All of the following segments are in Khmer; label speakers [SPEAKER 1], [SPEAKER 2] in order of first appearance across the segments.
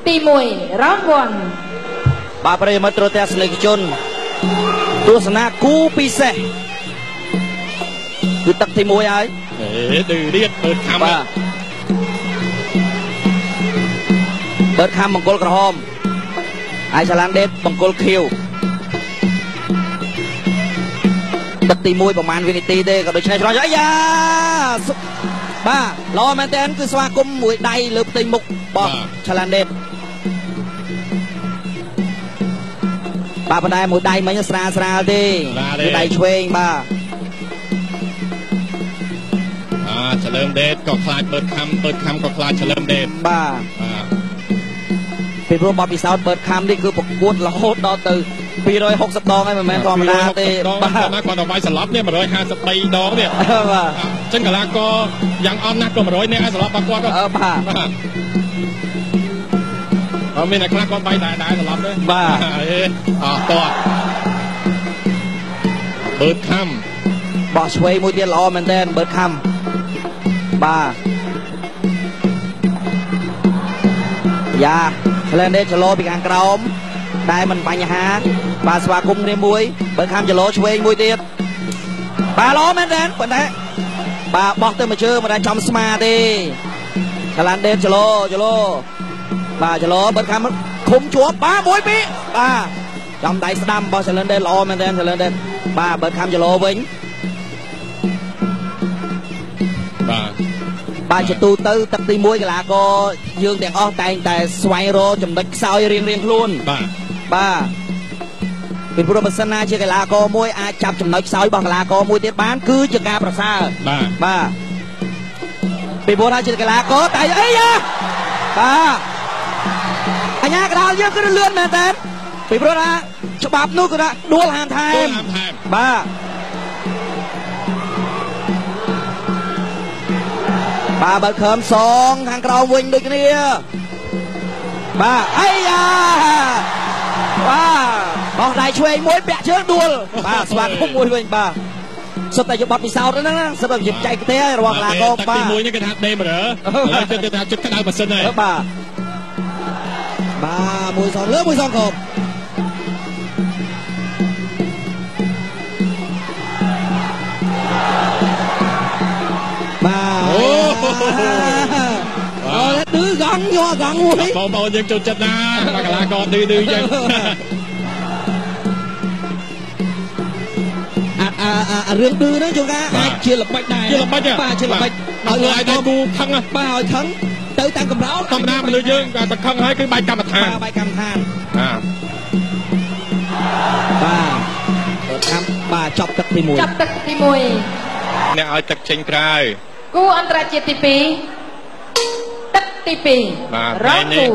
[SPEAKER 1] ទី1 round 1
[SPEAKER 2] បាទប្រិយមិត្តទស្សនិកជនទស្សនាគូពិសេសគឺទឹកទី1ហើយ
[SPEAKER 3] ឌឺរៀតបើខំ
[SPEAKER 2] បាទបើខំបង្គោលក្រហមហើយឆាឡានដេតបង្គោលខៀវទឹកទី1ប្រហែលវិនាទីទេក៏ដូច្នេះឆ្លងអាយ៉ាបាទល្អមែនតើគឺស្វាគមន៍មួយដៃលើផ្ទៃមុខរបស់ឆាឡានដេតបាទបណ្ដៃមួយដៃមិញស្រាលទេគឺដៃឆ្វេងបាទ
[SPEAKER 3] ฉลิมเดชก็คลาดเปิดคำก็คลาดฉลิมเดช
[SPEAKER 2] បាទពីព្រោះបបពិសោធន៍เปิดคำនេះគឺប្រកួតរហូតដល់ទៅ260ដងហើយមិនមែនធម្មតាទេ
[SPEAKER 3] បាទគាត់ដល់វាយសន្លប់នេះ153ដងនេះ
[SPEAKER 2] បាទ
[SPEAKER 3] ចឹងកីឡាករយ៉ាងអន់ណាស់ក៏100នាក់ឲ្យសន្លប់របស់គាត់
[SPEAKER 2] បាទ
[SPEAKER 3] អត់មានអ្នកខ្លះគាត់វាយដែរសន្លប់ទេ
[SPEAKER 2] បាទ
[SPEAKER 3] អត់តเปิดค
[SPEAKER 2] ำបោះឆ្វេងមួយទៀតល្អមែនតើเปิดคำបាទយ៉ាឆ្លងនេះចលោពីខាងក្រោមតែមិនបញ្ហាបាទស្វាគមន៍គ្នាមួយបើខំចលោឆ្វេងមួយទៀតបាទល្អមែនទេប៉ុន្តែបាទបោះទៅមួយជើងមិនដែលចំស្មាទេឆ្លានដេតចលោបាទចលោបើខំឃុំជាប់បាទ1 2បាទចំដៃស្ដាំរបស់ឆ្លានដេតល្អមែនទេឆ្លានដេតបាទបើខំចលោវិញបាទជាទូទៅទឹកទី1កីឡាករយើងទាំងអស់តែងតែស្វែងរកចំណុចខ្សោយរៀងខ្លួនបាទពីព្រោះបើសិនណាជាកីឡាករមួយអាចចាប់ចំណុចខ្សោយរបស់កីឡាករមួយទៀតបានគឺជាការប្រសើរបាទពីព្រោះថាជាកីឡាករតែអីយ៉ាបាទអញ្ញាកណ្ដាលយើងគឺលឿនមែនតើពីព្រោះថាច្បាប់នោះគឺថាដួលហាមថែមបាទបាទបើខំសងខាងក្រោមវិញដូចគ្នាបាទអីយ៉ាបាទបោះដៃឆ្វេងមួយពាក់ជើងដួលបាទស្វាគមន៍មួយវិញបាទសុទ្ធតែជាបទពិសោធន៍ហ្នឹងណាសុទ្ធតែជាបច្ចេកទេសរបស់កីឡាករ
[SPEAKER 3] បាទទី1នេះគេថាដេមរើហើយគេថាជិតក្តៅម៉ាស៊ីនហើយ
[SPEAKER 2] បាទមួយសងលើមួយសងក្រោមឌឺកង់យកកង់មួយ
[SPEAKER 3] បងប្អូនយើងចូលចិត្តណាកីឡាករឌឺយើង
[SPEAKER 2] រឿងឌឺហ្នឹងជួនកាលអាចជាល្បិចដែរ
[SPEAKER 3] បាទ
[SPEAKER 2] ជាល្បិច
[SPEAKER 3] ឲ្យតែគូខឹង
[SPEAKER 2] បាទឲ្យខឹងទៅតាមកម្រោល
[SPEAKER 3] ធម្មតាមនុស្សយើងតែខឹងហើយគឺបែកកម្មដ្ឋាន
[SPEAKER 2] បែកកម្មដ្ឋានបាទចប់ទឹកទី1
[SPEAKER 1] ចាប់ទឹកទី1
[SPEAKER 3] អ្នកឲ្យទឹកចេញក្រៅ
[SPEAKER 1] គូអន្តរជាតិទី2ទឹកទី2
[SPEAKER 3] បាទថ្ងៃនេះ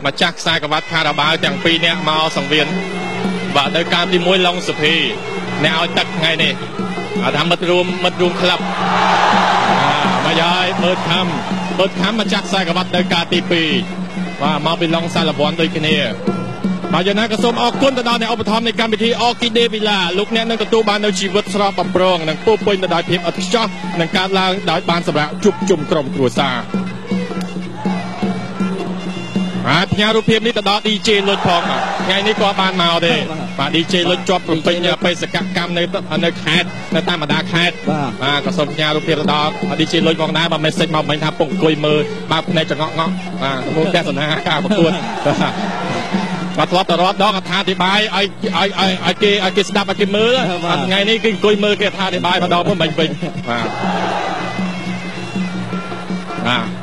[SPEAKER 3] ម្ចាស់ខ្សែក្រវ៉ាត់ខារ៉ាបាវទាំង2នាក់មកសង្វៀនបាទទៅការទី1ឡុងសុភីអ្នកឲ្យទឹកថ្ងៃនេះអត់ថាមិត្តរួមក្លឹបមកហើយមើលខំម្ចាស់ខ្សែក្រវ៉ាត់ទៅការទី2បាទមកពីឡុងសាឡវ័នដូចគ្នាបាទយ៉ាងណាក៏សូមអរគុណទៅដល់អ្នកឧបត្ថម្ភនៃកម្មវិធីអគីដេវីឡាលោកអ្នកនឹងទទួលបាននូវជីវិតស្រស់បំព្រងនិងពោពេញទៅដោយភាពឥតខ្ចោះនិងកើតឡើងដោយបានសម្រាប់ជួបជុំក្រុមគ្រួសារផ្ញើរូបភាពនេះទៅដល់ DJ លុចផងថ្ងៃនេះក៏បានមកទេបាទ DJ លុចជាប់ប្រពេញបេសកកម្មនៅខេត្តនៅតាមបណ្ដាខេត្តបាទក៏សូមផ្ញើរូបភាពទៅដល់ DJ លុចផងដែរបើ message មកមិញថាពុកអង្គុយមើលបើកភ្នែកចង្អក់ងក់បាទក្នុងទស្សនាការប្រកួតបាទធ្លាប់តែរាប់ដងអត្ថាធិប្បាយឲ្យគេស្ដាប់ឲ្យគេមើលថ្ងៃនេះគឺអង្គុយមើលគេអត្ថាធិប្បាយម្ដងវិញបាទ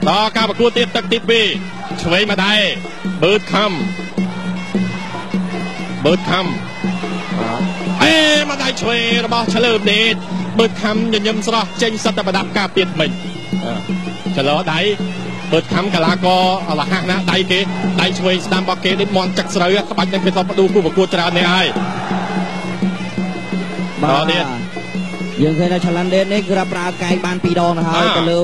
[SPEAKER 3] ដល់ការប្រកួតទៀតទឹកទី2ឆ្វេងមកដែរបើខំមកដៃឆ្វេងរបស់ឆ្លើមដេតបើខំញញឹមស្រស់ចេញសិតតែប្រដាប់ការពារមិញចលោដៃបើខំកីឡាករលះណាដៃគេដៃឆ្វេងស្ដាំរបស់គេដូចមន់ចឹកស្រូវក្បាច់នឹងគេធ្លាប់ផ្ដួលគូប្រកួតច្រើននេះហើយ
[SPEAKER 2] បាទយើងឃើញថាឆលាន់ដេតនេះគឺប្រើកាយបាន2ដងទៅហើយទៅលើ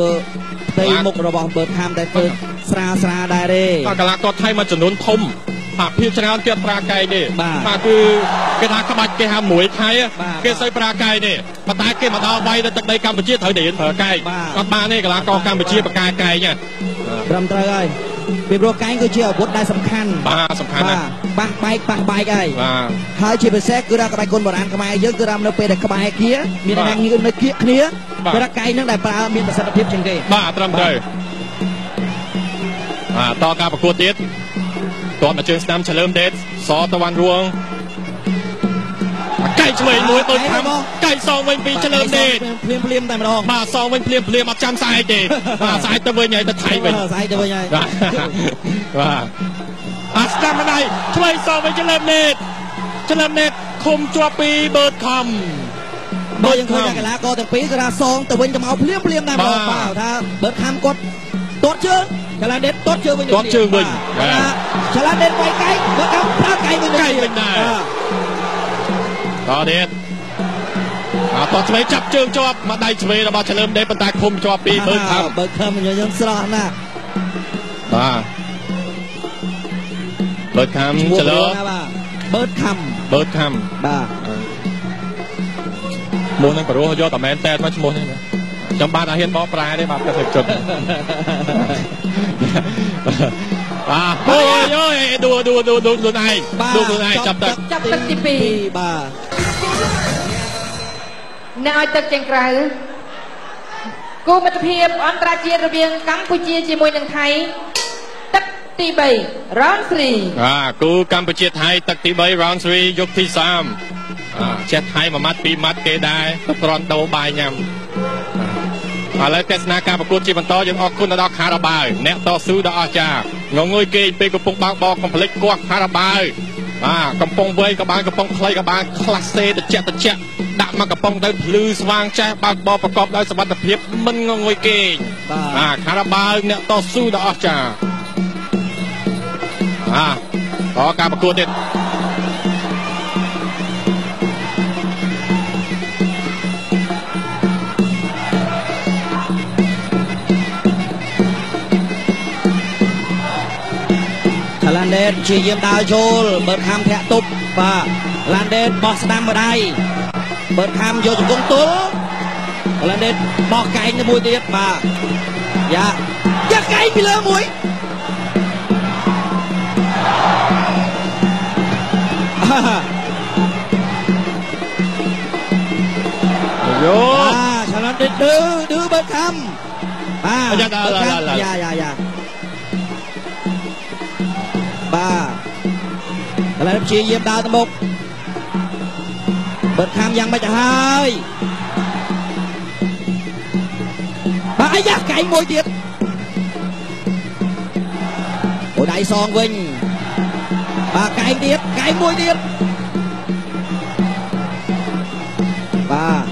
[SPEAKER 2] ផ្ទៃមុខរបស់បើខំតែធ្វើស្រាលដែរទេ
[SPEAKER 3] កីឡាករថៃមួយចំនួនធំបាទភាពច្រើនគេអត់ប្រើកាយទេបាទគឺគេថាក្បាច់គេហៅមួយថៃគេស្អីប្រើកាយទេប៉ុន្តែគេមកដល់វាយទៅទឹកដីកម្ពុជាត្រូវតែប្រើកាយអត់បានទេកីឡាករកម្ពុជាបកាកាយ
[SPEAKER 2] ត្រឹមត្រូវហើយ ពីព្រោះកែងគឺជាអាវុធដែលសំខាន់
[SPEAKER 3] បាទសំខាន់ណាស់
[SPEAKER 2] ប៉ះបែកហើយហើយជាពិសេសគឺថាក្បាច់គុណបុរាណខ្មែរយើងគឺរំនៅពេលដែលក្បែរគ្នាមានអ្នកញៀននៅគៀកគ្នាគឺថាកែងនឹងដែលប្រើមានប្រសិទ្ធភាពជាងគេ
[SPEAKER 3] បាទត្រឹមត្រូវតការប្រកួតទៀតតមកជើងស្ដាំឆលើមដេតសតវ៉ាន់រួងកែងឆ្វេងមួយដូចខាំកែងសងវិញពីឆលើមដេត
[SPEAKER 2] ភ្លាមតែម្ដង
[SPEAKER 3] បាទសងវិញភ្លាមអត់ចាំស្អែកទេបាទស្អែកទៅវិញហើយទៅថៃវិញ
[SPEAKER 2] ស្អែកទៅវិញហើយ
[SPEAKER 3] បាទស្ដាំម្ដាយឆ្វេងសងវិញឆលើមដេតឃុំជាប់ពីបឺតខំ
[SPEAKER 2] បើយើងឃើញថាកីឡាករទាំងពីរគឺថាសងទៅវិញទៅមកភ្លាមតែម្ដងបាទថាបឺតខំគាត់ទាត់ជើងឆលាដេតទាត់ជើងវិញឆលាដេតវាយកែងបើកប្រើកែងវិញ
[SPEAKER 3] ដែរតទៀតតឆ្វេងចាប់ជើងជាប់មកដៃឆ្វេងរបស់ឆលើមដេតប៉ុន្តែឃុំជាប់ពីបឺត
[SPEAKER 2] ខំយើងស្រស់ណាស់
[SPEAKER 3] បាទបឺតខំចលោ
[SPEAKER 2] បឺតខំ
[SPEAKER 3] បាទមុននឹងប្រុសយកតែមែនតែមកឈ្មោះនេះចាំបានអាហ៊ានបកប្រែទេបាទប្រសិទ្ធជនអូយដួខ្លួនឯង
[SPEAKER 1] ចាប់ទឹកទី2
[SPEAKER 2] បាទ
[SPEAKER 1] អ្នកឲ្យទឹកចេញក្រៅគូមិត្តភាពអន្តរជាតិរវាងកម្ពុជាជាមួយនឹងថៃទឹកទី3 round 3
[SPEAKER 3] គូកម្ពុជាថៃទឹកទី3 round 3យកទី3ចេះថៃមួយម៉ាត់ពីរម៉ាត់គេដែរគ្រាន់ដោបាយញ៉ាំឥឡូវទស្សនាការប្រកួតជាបន្តយើងអរគុណដល់ខារ៉ាបាវអ្នកតស៊ូដ៏អស្ចារ្យងងុយគេពេលកំពុងបើកបកកំភ្លេចគាត់ខារ៉ាបាវកំពុងវែងក៏បានកំពុងខ្លីក៏បានក្លាសេតិចដាក់មកកំពុងទៅភ្លឺស្វាងចេះបើកបកប្រកបដោយសុវត្ថិភាពមិនងងុយគេខារ៉ាបាវអ្នកតស៊ូដ៏អស្ចារ្យការប្រកួតទៀត
[SPEAKER 2] ឡានដេតជាយាមដើរចូលបឺតខំធាក់ទប់បាទឡានដេតបោះស្ដាំម្ដាយបឺតខំយកជង្គង់ទល់ឡានដេតបោះកែងទៅមួយទៀតបាទយ៉ាកែងពីលើមួយ
[SPEAKER 3] យោ
[SPEAKER 2] ឆលានដេតឌឺបឺតខំយ៉ាបាទឥឡូវព្យាយាមដើរទៅមុខបឺតខំយ៉ាងម៉េចទៅហើយបាទអាយ៉ាកែងមួយទៀតអូដៃសងវិញបាទកែងមួយទៀតបាទ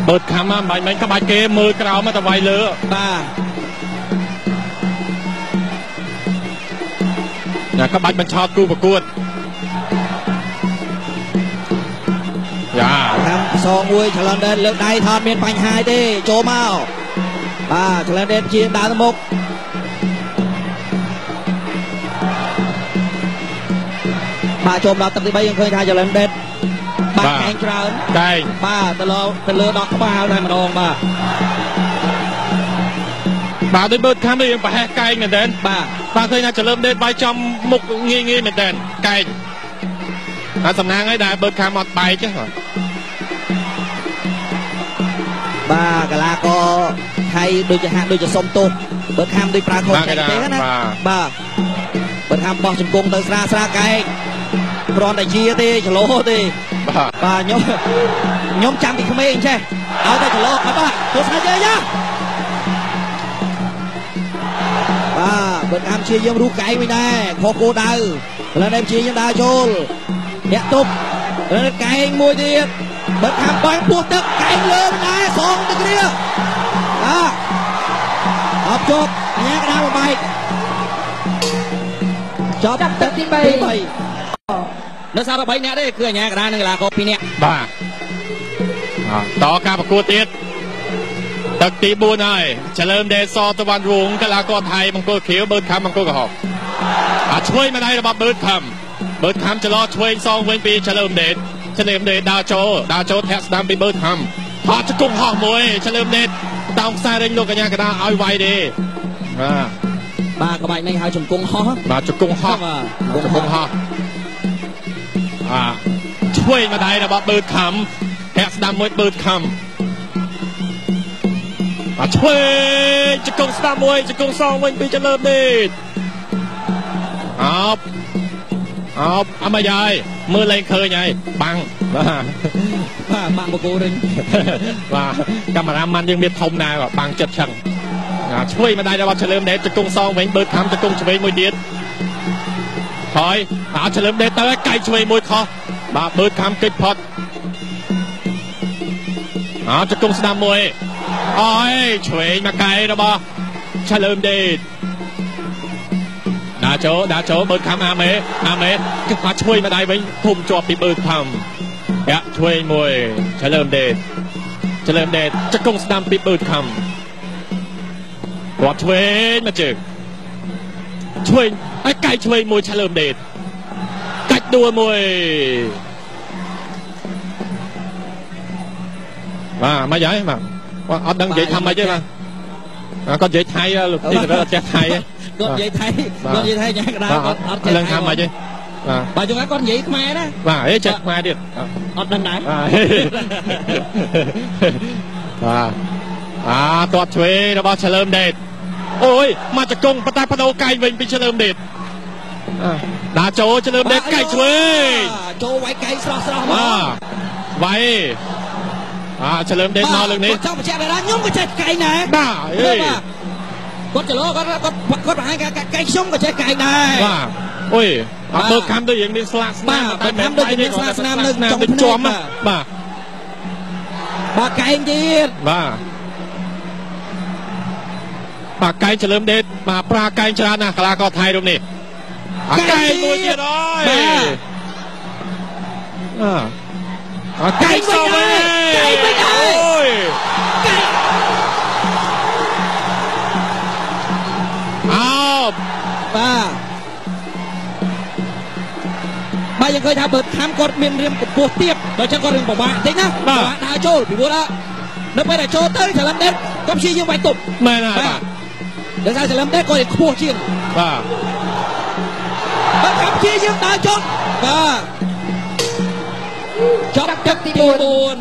[SPEAKER 3] បឺតខំបាញ់ក្បាច់គេមើលក្រោមទៅវាយលើ
[SPEAKER 2] បាទ
[SPEAKER 3] ក្បាច់បញ្ឆោតគូប្រកួត
[SPEAKER 2] ខំសងមួយឆលានដេតលើកដៃថតមានបញ្ហាទេចូលមកបាទឆលានដេតជាដើរទៅមុខបាទចូលដល់ទឹកទី3យើងឃើញថាឆលានដេតបាក់កែងច្រើន
[SPEAKER 3] កែង
[SPEAKER 2] បាទទៅលើដកក្បាលតែម្ដងបាទ
[SPEAKER 3] ដូចបឺតខំនេះយើងប្រហែសកែងមែនទេបាទឃើញថាចលើមដេតបាយចំមុខងាយមែនទេកែងសំណាងហើយដែលបឺតខំអត់បែកចឹង
[SPEAKER 2] បាទកីឡាករថៃដូចជាហាក់ដូចជាសុំទោសបឺតខំដូចប្រើខុសទេណាបាទបឺតខំបោះជង្គង់ទៅស្រាកែងគ្រាន់តែជាទេចលោទេបាទខ្ញុំចាំពីក្មេងចេះឲ្យតែចលោបាទទោះស្អាតយាបាទបឺតខំជាយើងរូបកែងវិញដែរខុសគោលដៅឥឡូវនេះជាយើងដើរចូលអ្នកទប់ឥឡូវកែងមួយទៀតបឺតខំបាញ់ពោះទឹកកែងលើដែរសងទៅគ្នាអបជប់អញ្ញាកណ្ដាលមួយបែកចប់ទឹកទី3នៅសារ3នាក់ទេគឺអញ្ញាកណ្ដាលនិងកីឡាករ2នាក់
[SPEAKER 3] បាទតការប្រកួតទៀតទឹកទី4ហើយចលើមដេសតវ៉ាន់រួងកីឡាករថៃមង្គលខៀវបឺតខំមង្គលក្រហមឆ្វេងម្ដាយរបស់បឺតខំចលោឆ្វេងសងវិញពីចលើមដេដើរចូលធាក់ស្ដាំពីបឺតខំ họ cho cùng họ mùi cho lơm đệt tao xa đánh luôn cả nhà cái đá áo vay đi
[SPEAKER 2] ba các bạn này hai chồng cung ho
[SPEAKER 3] và cho cùng họ cùng họช่วยมาได้นะบอกเปิดคำแฮกสดามมวยเปิดคำช่วยจะกงสดามมวยจะกงซองมันปีจะเริ่มดีเอามายายมือเลยเคยไงบัง
[SPEAKER 2] บังบกูริง
[SPEAKER 3] ว่ากรรมรามันยังมีทมนายว่าบังจัดช่างช่วยมาได้นะบอกเฉลิมเดชจะกงซองมันเปิดคำจะกงช่วยมวยเดียดถอยเฉลิมเดชเตะไก่ช่วยมวยคอบาเปิดคำกิดพอดจะกงสนามมวยช่วยมาไกลนะบอเฉลิมเดชดาโจเปิดคำอาเมก็มาช่วยมาได้ไว้ทุ่มจอบปีเปิดคำช่วยมวยเฉลิมเดชจะกงสนามปีเปิดคำกอดช่วยมาจึกช่วยไก่ช่วยมวยเฉลิมเดชกัดดัวมวยมาใหญ่มาว่าเอาดังใหญ่ทำไมใช่ไหมก็ใหญ่ไทยลูกนี่ก็จะไทย
[SPEAKER 2] ก็ใหญ่ไทยยังกระดาษ
[SPEAKER 3] เรื่องทำไมใช่
[SPEAKER 2] bà chúng con vậy khmer đó
[SPEAKER 3] ấy chết khmer đi
[SPEAKER 2] đằng này
[SPEAKER 3] ตัวช่วยนะบอเฉลิมเดชโอ้ยมาจากกงปะตาปะโดไก่เป็นเฉลิมเดชดาโจเฉลิมเดชไก่ช่วย
[SPEAKER 2] โจไว้ไก่สระ
[SPEAKER 3] ไว้เฉลิมเดชนอนเรื่องนี้
[SPEAKER 2] เจ้ามาแช่ไปแล้วยุ่งกับเจ็ดไก่ไหน
[SPEAKER 3] บ้าเอ้ย
[SPEAKER 2] ก็จะโลก็หายไก่ชุ่มกับเจ็ดไก่ไหน
[SPEAKER 3] โอ้ยเบิกคำด้วยอย่างนี้สลัก
[SPEAKER 2] บ้าเบิกคำด้วยอย่างนี้สลักน้ำหนึ่ง
[SPEAKER 3] จอม
[SPEAKER 2] บ้าไก่จีด
[SPEAKER 3] บ้าไก่เฉลิมเดชมาปลาไก่ชนะนะกลาก็ไทยตรงนี้ไก่มวยเดียวไก่สอง
[SPEAKER 2] ไก่ไม่ได้ไก่บ้ายังเคยทำเปิดคำกดเมียนเรียมปวดเตียบโดยเฉพาะเรื่องบอกว่าจริงนะบอกว่าดาโจพี่บัวละนึกไปแต่โจเต้ยเฉลิมเดชก็ชี้ยังไปตุบ
[SPEAKER 3] ไม่น่า
[SPEAKER 2] เดี๋ยวเฉลิมเดชก็เลยขวดชี้บ้าคำชี้ยังดาโจบ้าจบจักตีบุญ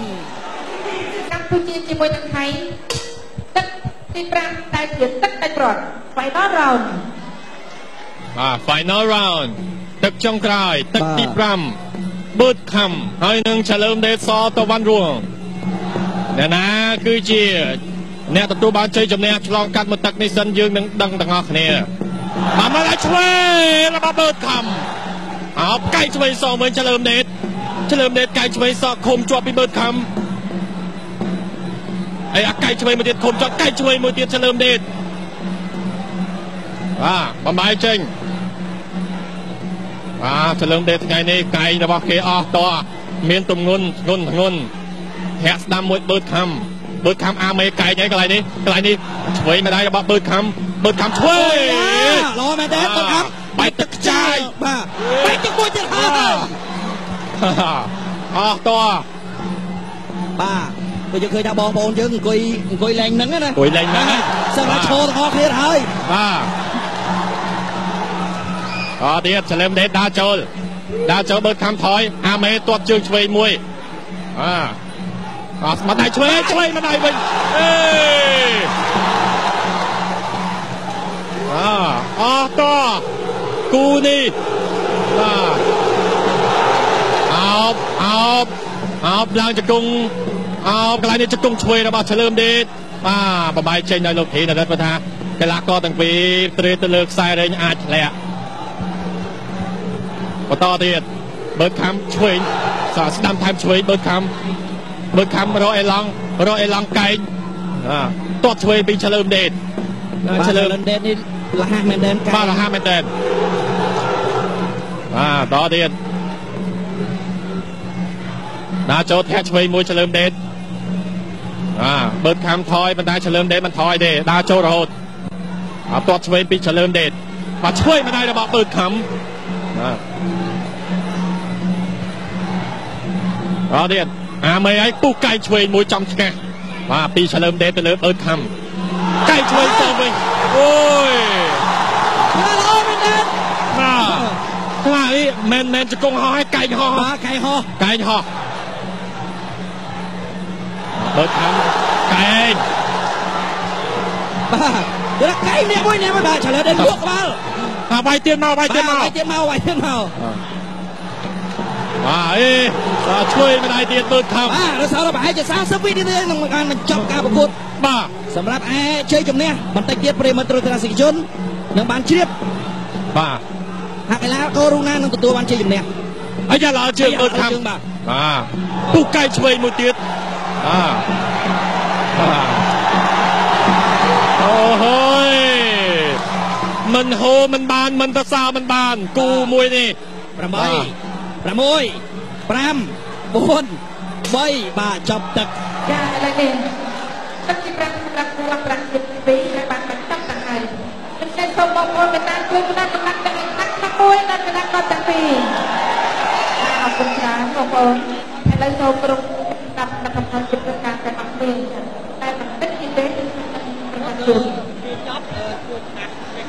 [SPEAKER 1] กัมพูชีจีมวยไทยตึกตีปรางได้เปรียบตึกได้ปลอดไฟนอลราวน์
[SPEAKER 3] ไฟนอลราวน์ตึกจงกรายตึกตีปรำเบิดคำให้หนึ่งเฉลิมเดชซอตะวันรวงเนี่ยนะคือจีเนี่ยตัวบ้านใจจำเนี่ยฉลองการมาตักในสันยืนดังต่างเนี่ยมาได้ช่วยแล้วมาเบิดคำไก่ช่วยซอเหมือนเฉลิมเดชไก่ช่วยซอคมจวบไปเบิดคำไอ้ไก่ช่วยมือเดียดคมจวบไก่ช่วยมือเดียดเฉลิมเดชบำบัดจริงเฉลิมเดชไงนี่ไก่นะบอกเคตัวเมียนตุ่มงุนแฮกดำมวยเบิดคำอาเมไก่ไงกระไรนี่ช่วยไม่ได้บอกเบิดคำช่วย
[SPEAKER 2] รอแม่เด็กเบิดคำ
[SPEAKER 3] ไปตึกใจ
[SPEAKER 2] ไปตึกมวยจะทำ
[SPEAKER 3] ตัว
[SPEAKER 2] บ้าtôi chưaเคยทำบอลเยอะกุยแรงนั่งนะ
[SPEAKER 3] กุยแรงนั่ง
[SPEAKER 2] สารโชว์ทอเคลียร์ให้
[SPEAKER 3] เดียดเฉลิมเดชดาโจเบิดคำถอยอาเมตัวจึงช่วยมวยมาได้ช่วยมาได้ไปตัวกูนี่เอาพลังจะกงกลายนี้จะกงช่วยนะบ่เฉลิมเดชบำบัดเชนในโลกทีนะรัฐประธานกลากรตั้งปีเตรียมเลือกสายเรงอาจแหละปต่อเดียดเบิดคำช่วยสดำไทม์ช่วยเบิดคำรอไอ้ลังไก่ตัวช่วยเป็นเฉลิมเดช
[SPEAKER 2] เฉลิมเดชนี่ละห้าแมนเดน
[SPEAKER 3] บ้าละห้าแมนเดนต่อเดียดนาโจแทช่วยมวยเฉลิมเดชเบิดคำถอยบรรดาเฉลิมเดชมันถอยเดดาโจโรดตัวช่วยเป็นเฉลิมเดชมาช่วยมาได้ระบอกเบิดคำเดียด mấy ấy bù cay chuối mùi trong chả và pi trả lâm đế tới lớp ơn thăm cay chuối sơ mình ôi lại men cho công ho hay cay ho cay ho bớt thăm cay
[SPEAKER 2] đó là cay nè môi nè bà trả lời đến luộc vào
[SPEAKER 3] bay tiền mau ấyช่วยไม่ได้เตียนเปิดทำ
[SPEAKER 2] แล้วsao là bàจะsao sắp viết đi đây mình chọn cả một cuộcสำหรับchơi chùmเนี่ยมันตะเกียบเปรย์มันตรวจสิชนยังบานเชียบหากไอ้แล้วก็รู้หน้านั่งตัวบานchơi chùmเนี่ย
[SPEAKER 3] ไอ้ยาลาเชื่อเปิดทำปุ๊กไก่ช่วยมือเตียนโอ้โหมันโหมันบานมันตะซามันบานกูมวยนี่
[SPEAKER 2] ประมวยปรำบนใบบาจับตัก
[SPEAKER 1] ยาอะไรเนี่ยตั้งที่ปรำจุดปีในบ้านมันตั้งแต่ไหนเป็นเช่นสมบูรณ์เป็นนางคุยเป็นนางกำลังเป็นนักมวยนั่นเป็นนางกอตังปีขอบคุณครับขอบคุณให้เราโชว์กรุ๊ปนำนักการจุดประการแต่มันเป็นแต่มันเป็นที่เด็ดเป็นการจุดจับ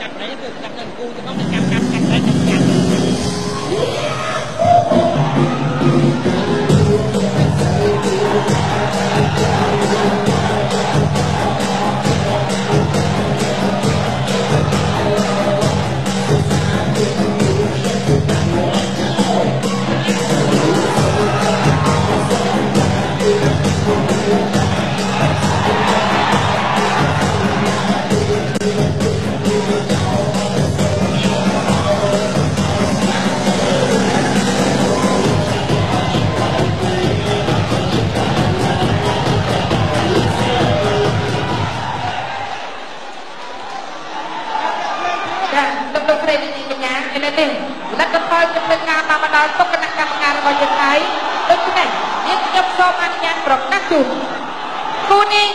[SPEAKER 1] จับไหนจะจับเงินกูจะต้องจับไหนจับและก็คอยดำเนินงานมาดอยตกคณะกรรมการระบายยังไงโดยที่ไหนเนี่ยยกโซมันยันปรบนักจุดกูนี่